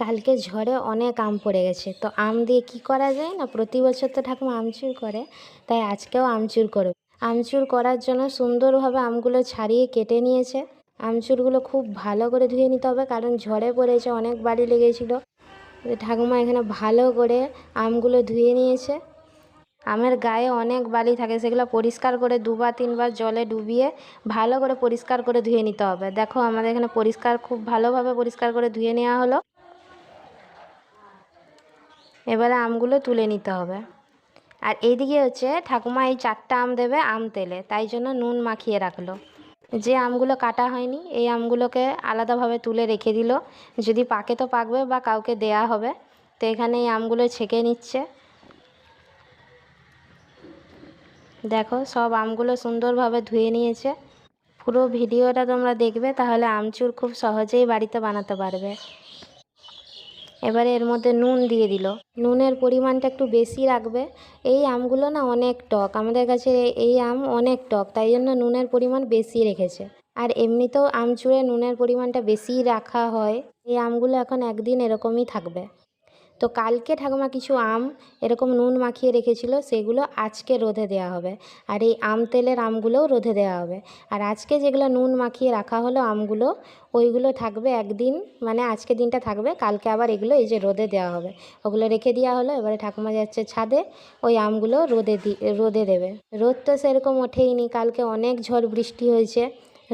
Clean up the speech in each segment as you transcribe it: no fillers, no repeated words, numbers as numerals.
কালকে ঝড়ে অনেক আম পড়ে গেছে, তো আম দিয়ে কি করা যায় না, প্রতি বছর তো ঠাকুমা আমচুর করে, তাই আজকেও আমচুর করবে। আমচুর করার জন্য সুন্দরভাবে আমগুলো ছাড়িয়ে কেটে নিয়েছে। আমচুরগুলো খুব ভালো করে ধুয়ে নিতে হবে, কারণ ঝড়ে পড়েছে, অনেক বালি লেগেছিল। ঠাকুমা এখানে ভালো করে আমগুলো ধুয়ে নিয়েছে। আমের গায়ে অনেক বালি থাকে, সেগুলো পরিষ্কার করে 2-3 বার জলে ডুবিয়ে ভালো করে পরিষ্কার করে ধুয়ে নিতে হবে। দেখো আমাদের এখানে খুব ভালোভাবে পরিষ্কার করে ধুয়ে নেওয়া হলো। এবারে আমগুলো তুলে নিতে হবে। আর এইদিকে হচ্ছে ঠাকুমা এই 4টা আম দেবে আম তেলে, তাই জন্য নুন মাখিয়ে রাখলো। যে আমগুলো কাটা হয়নি এই আমগুলোকে আলাদাভাবে তুলে রেখে দিল, যদি পাকে তো পাকবে বা কাউকে দেয়া হবে। তো এখানে এই আমগুলো ছেঁকে নিচ্ছে। দেখো সব আমগুলো সুন্দরভাবে ধুয়ে নিয়েছে। পুরো ভিডিওটা তোমরা দেখবে, তাহলে আমচুর খুব সহজেই বাড়িতে বানাতে পারবে। এবারে এর মধ্যে নুন দিয়ে দিল। নুনের পরিমাণটা একটু বেশি রাখবে। এই আমগুলো না অনেক টক, আমাদের কাছে এই আম অনেক টক, তাই জন্য নুনের পরিমাণ বেশি রেখেছে। আর এমনিতেও আমচুরে নুনের পরিমাণটা বেশিই রাখা হয়। এই আমগুলো এখন একদিন এরকমই থাকবে। তো কালকে ঠাকুমা কিছু আম এরকম নুন মাখিয়ে রেখেছিল, সেগুলো আজকে রোদে দেওয়া হবে। আর এই আম তেলের আমগুলোও রোদে দেওয়া হবে। আর আজকে যেগুলো নুন মাখিয়ে রাখা হলো আমগুলো, ওইগুলো থাকবে একদিন, মানে আজকে দিনটা থাকবে, কালকে আবার এগুলো এই যে রোদে দেওয়া হবে। ওগুলো রেখে দেওয়া হলো। এবারে ঠাকুমা যাচ্ছে ছাদে, ওই আমগুলো রোদে দেবে। রোদ তো সেরকম ওঠেইনি, কালকে অনেক ঝড় বৃষ্টি হয়েছে,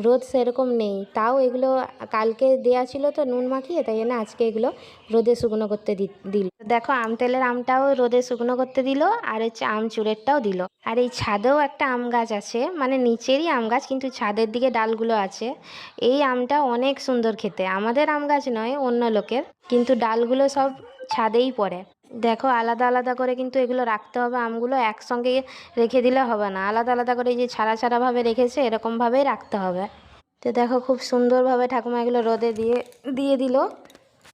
রোদ সেরকম নেই। তাও এগুলো কালকে দেয়া ছিল তো নুন মাখিয়ে, তাই জন্য আজকে এগুলো রোদে শুকনো করতে দিল। দেখো আম তেলের আমটাও রোদে শুকনো করতে দিল, আর হচ্ছে আমচুরেরটাও দিল। আর এই ছাদেও একটা আম গাছ আছে, মানে নিচেরই আম গাছ কিন্তু ছাদের দিকে ডালগুলো আছে। এই আমটা অনেক সুন্দর খেতে, আমাদের আম গাছ নয়, অন্য লোকের, কিন্তু ডালগুলো সব ছাদেই পড়ে। দেখো আলাদা আলাদা করে কিন্তু এগুলো রাখতে হবে, আমগুলো একসঙ্গে রেখে দিলে হবে না, আলাদা আলাদা করে এই যে ছাড়া ছাড়াভাবে রেখেছে এরকমভাবেই রাখতে হবে। তো দেখো খুব সুন্দরভাবে ঠাকুমা এগুলো রোদে দিয়ে দিল।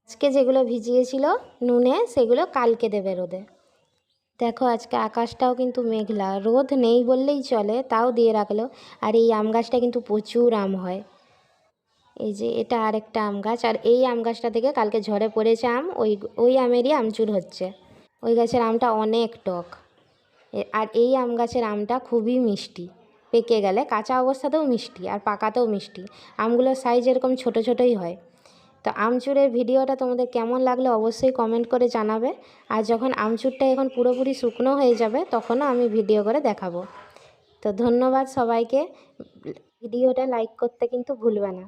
আজকে যেগুলো ভিজিয়েছিল নুনে, সেগুলো কালকে দেবে রোদে। দেখো আজকে আকাশটাও কিন্তু মেঘলা, রোদ নেই বললেই চলে, তাও দিয়ে রাখলো। আর এই আম গাছটা কিন্তু প্রচুর আম হয়। এই যে এটা আরেকটা আম গাছ, আর এই আম গাছটা থেকে কালকে ঝড়ে পড়েছে আম, ওই আমেরই আমচুর হচ্ছে। ওই গাছের আমটা অনেক টক। আর এই আম গাছের আমটা খুবই মিষ্টি, পেকে গেলে কাঁচা অবস্থাতেও মিষ্টি আর পাকাতেও মিষ্টি। আমগুলোর সাইজ এরকম ছোট ছোটই হয়। তো আমচুরের ভিডিওটা তোমাদের কেমন লাগলো অবশ্যই কমেন্ট করে জানাবে। আর যখন আমচুরটা এখন পুরোপুরি শুকনো হয়ে যাবে, তখনও আমি ভিডিও করে দেখাবো। তো ধন্যবাদ সবাইকে, ভিডিওটা লাইক করতে কিন্তু ভুলবে না।